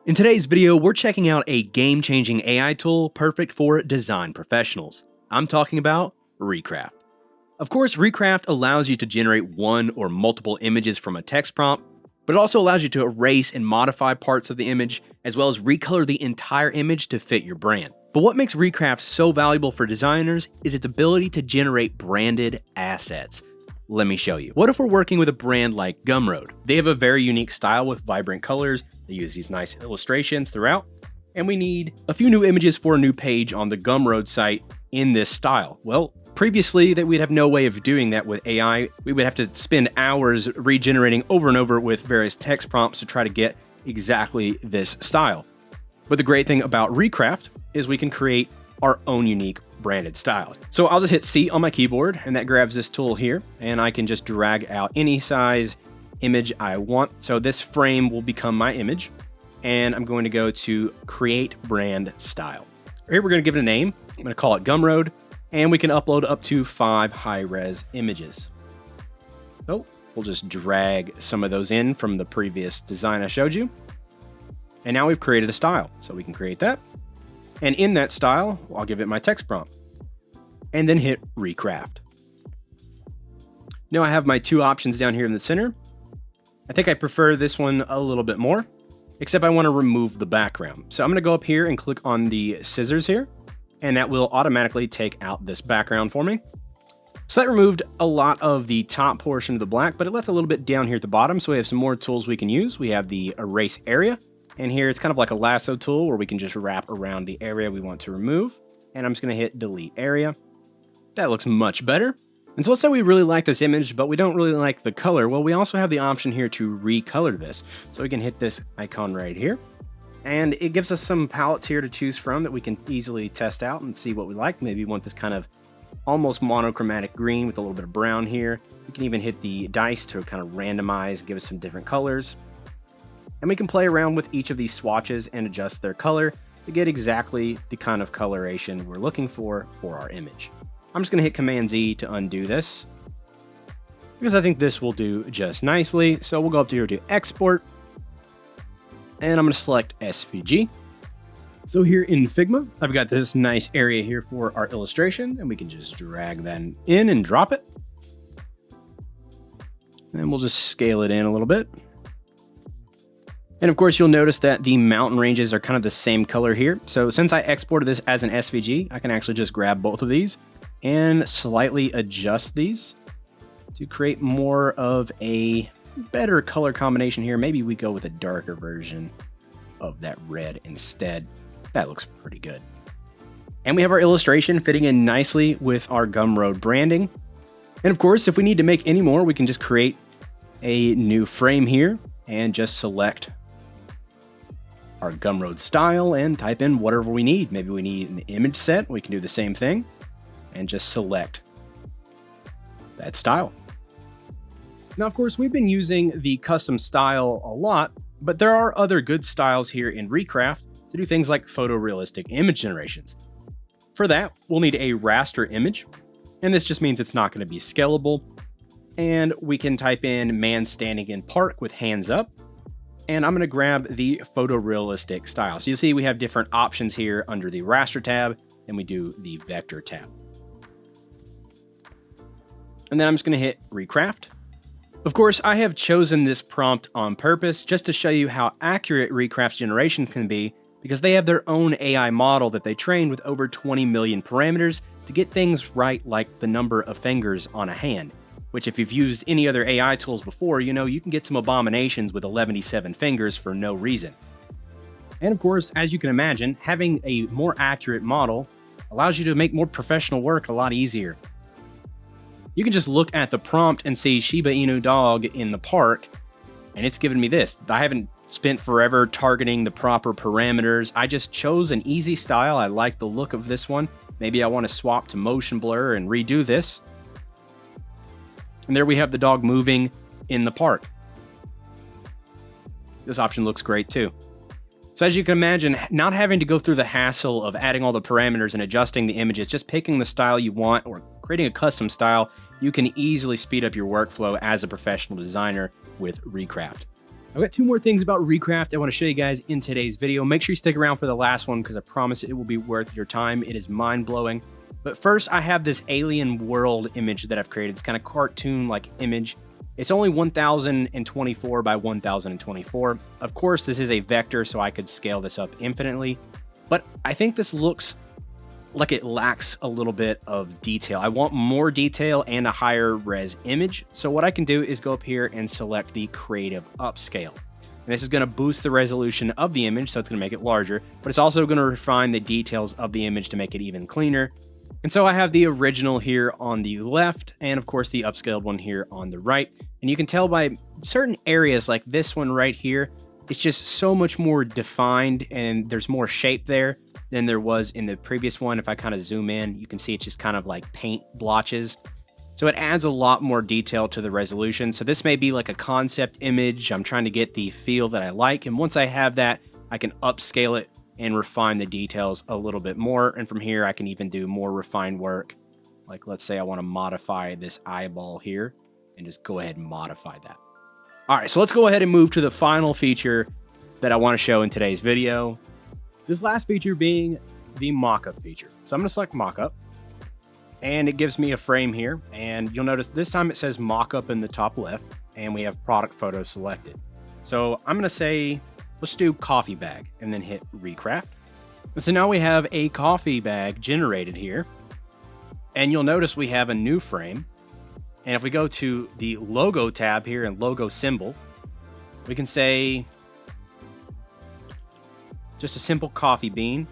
In today's video, we're checking out a game-changing AI tool perfect for design professionals. I'm talking about Recraft. Of course, Recraft allows you to generate one or multiple images from a text prompt, but it also allows you to erase and modify parts of the image, as well as recolor the entire image to fit your brand. But what makes Recraft so valuable for designers is its ability to generate branded assets. Let me show you. What if we're working with a brand like Gumroad? They have a very unique style with vibrant colors. They use these nice illustrations throughout. And we need a few new images for a new page on the Gumroad site in this style. Well, previously we'd have no way of doing that with AI. We would have to spend hours regenerating over and over with various text prompts to try to get exactly this style. But the great thing about Recraft is we can create our own unique branded styles. So I'll just hit C on my keyboard and that grabs this tool here, and I can just drag out any size image I want. So this frame will become my image, and I'm going to go to create brand style. Here we're going to give it a name. I'm going to call it Gumroad, and we can upload up to 5 high-res images. So we'll just drag some of those in from the previous design I showed you. And now we've created a style, so we can create that. And in that style, I'll give it my text prompt and then hit Recraft. Now I have my 2 options down here in the center. I think I prefer this one a little bit more, except I want to remove the background. So I'm going to go up here and click on the scissors here, and that will automatically take out this background for me. So that removed a lot of the top portion of the black, but it left a little bit down here at the bottom. So we have some more tools we can use. We have the erase area. And here it's kind of like a lasso tool where we can just wrap around the area we want to remove. And I'm just going to hit delete area. That looks much better. And so let's say we really like this image, but we don't really like the color. Well, we also have the option here to recolor this. So we can hit this icon right here. And it gives us some palettes here to choose from that we can easily test out and see what we like. Maybe we want this kind of almost monochromatic green with a little bit of brown here. We can even hit the dice to kind of randomize, give us some different colors. And we can play around with each of these swatches and adjust their color to get exactly the kind of coloration we're looking for our image. I'm just going to hit Command Z to undo this, because I think this will do just nicely. So we'll go up here to Export, and I'm going to select SVG. So here in Figma, I've got this nice area here for our illustration, and we can just drag that in and drop it. And we'll just scale it in a little bit. And of course, you'll notice that the mountain ranges are kind of the same color here. So since I exported this as an SVG, I can actually just grab both of these and slightly adjust these to create more of a better color combination here. Maybe we go with a darker version of that red instead. That looks pretty good. And we have our illustration fitting in nicely with our Gumroad branding. And of course, if we need to make any more, we can just create a new frame here and just select our Gumroad style and type in whatever we need. Maybe we need an image set. We can do the same thing and just select that style. Now, of course, we've been using the custom style a lot, but there are other good styles here in Recraft to do things like photorealistic image generations. For that, we'll need a raster image, and this just means it's not going to be scalable. And we can type in man standing in park with hands up. And I'm going to grab the photorealistic style. So you see we have different options here under the raster tab, and we do the vector tab. And then I'm just going to hit Recraft. Of course, I have chosen this prompt on purpose just to show you how accurate Recraft's generation can be, because they have their own AI model that they trained with over 20 million parameters to get things right, like the number of fingers on a hand. Which, if you've used any other AI tools before, you know you can get some abominations with 77 fingers for no reason. And of course, as you can imagine, having a more accurate model allows you to make more professional work a lot easier. You can just look at the prompt and see Shiba Inu dog in the park, and it's given me this. I haven't spent forever targeting the proper parameters. I just chose an easy style. I like the look of this one. Maybe I want to swap to motion blur and redo this. And there we have the dog moving in the park. This option looks great too. So as you can imagine, not having to go through the hassle of adding all the parameters and adjusting the images, just picking the style you want or creating a custom style, you can easily speed up your workflow as a professional designer with Recraft. I've got two more things about Recraft I want to show you guys in today's video. Make sure you stick around for the last one because I promise it will be worth your time. It is mind-blowing. But first, I have this alien world image that I've created. It's kind of cartoon-like image. It's only 1024 by 1024. Of course, this is a vector, so I could scale this up infinitely. But I think this looks like it lacks a little bit of detail. I want more detail and a higher res image. So what I can do is go up here and select the creative upscale. And this is going to boost the resolution of the image, so it's going to make it larger, but it's also going to refine the details of the image to make it even cleaner. And so I have the original here on the left, and of course the upscaled one here on the right. And you can tell by certain areas like this one right here, it's just so much more defined and there's more shape there than there was in the previous one. If I kind of zoom in, you can see it's just kind of like paint blotches. So it adds a lot more detail to the resolution. So this may be like a concept image. I'm trying to get the feel that I like. And once I have that, I can upscale it and refine the details a little bit more. And from here, I can even do more refined work. Like let's say I want to modify this eyeball here and just go ahead and modify that. All right, so let's go ahead and move to the final feature that I want to show in today's video. This last feature being the mockup feature. So I'm going to select mockup, and it gives me a frame here. And you'll notice this time it says mockup in the top left, and we have product photo selected. So I'm going to say, let's do coffee bag, and then hit Recraft. And so now we have a coffee bag generated here. And you'll notice we have a new frame. And if we go to the logo tab here and logo symbol, we can say just a simple coffee bean.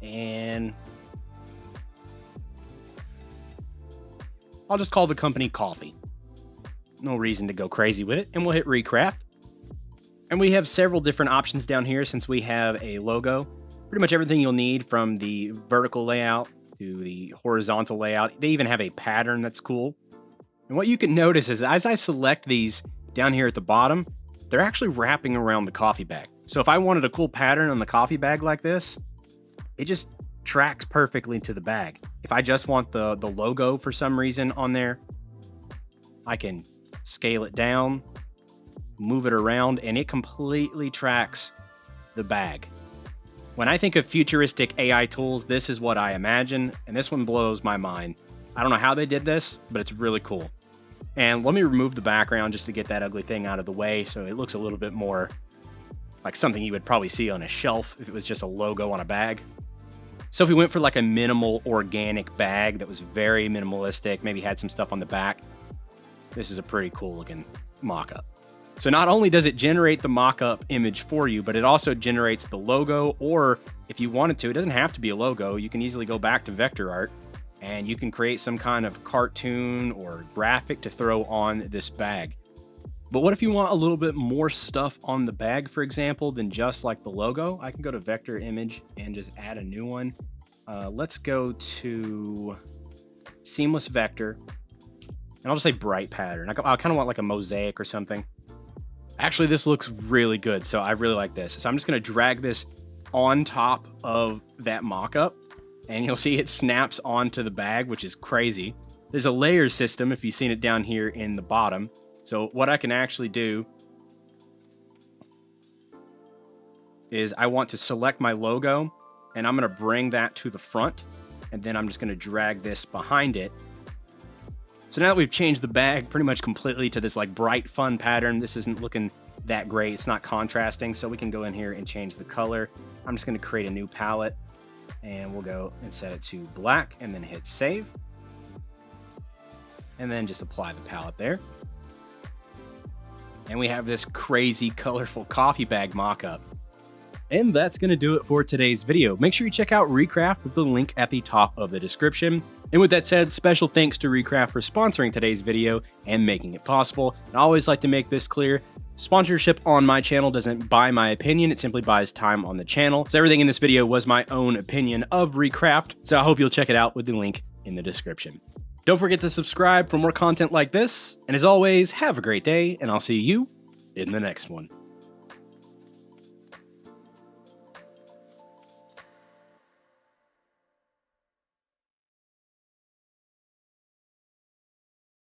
And I'll just call the company Coffee. No reason to go crazy with it. And we'll hit Recraft. And we have several different options down here since we have a logo. Pretty much everything you'll need from the vertical layout to the horizontal layout. They even have a pattern that's cool. And what you can notice is as I select these down here at the bottom, they're actually wrapping around the coffee bag. So if I wanted a cool pattern on the coffee bag like this, it just tracks perfectly to the bag. If I just want the logo for some reason on there, I can scale it down, move it around, and it completely tracks the bag. When I think of futuristic AI tools, this is what I imagine, and this one blows my mind. I don't know how they did this, but it's really cool. And let me remove the background just to get that ugly thing out of the way so it looks a little bit more like something you would probably see on a shelf if it was just a logo on a bag. So if we went for like a minimal organic bag that was very minimalistic, maybe had some stuff on the back, this is a pretty cool looking mock-up. So not only does it generate the mock-up image for you, but it also generates the logo, or if you wanted to, it doesn't have to be a logo. You can easily go back to vector art and you can create some kind of cartoon or graphic to throw on this bag. But what if you want a little bit more stuff on the bag, for example, than just like the logo? I can go to vector image and just add a new one. Let's go to seamless vector, and I'll just say bright pattern. I kind of want like a mosaic or something. Actually, this looks really good, so I really like this. So I'm just going to drag this on top of that mock-up, and you'll see it snaps onto the bag, which is crazy. There's a layer system if you've seen it down here in the bottom. So what I can actually do is I want to select my logo, and I'm going to bring that to the front, and then I'm just going to drag this behind it. So now that we've changed the bag pretty much completely to this like bright, fun pattern, this isn't looking that great. It's not contrasting, so we can go in here and change the color. I'm just going to create a new palette, and we'll go and set it to black, and then hit save. And then just apply the palette there. And we have this crazy, colorful coffee bag mock-up. And that's going to do it for today's video. Make sure you check out Recraft with the link at the top of the description. And with that said, special thanks to Recraft for sponsoring today's video and making it possible. And I always like to make this clear. Sponsorship on my channel doesn't buy my opinion, it simply buys time on the channel. So everything in this video was my own opinion of Recraft, so I hope you'll check it out with the link in the description. Don't forget to subscribe for more content like this, and as always, have a great day, and I'll see you in the next one.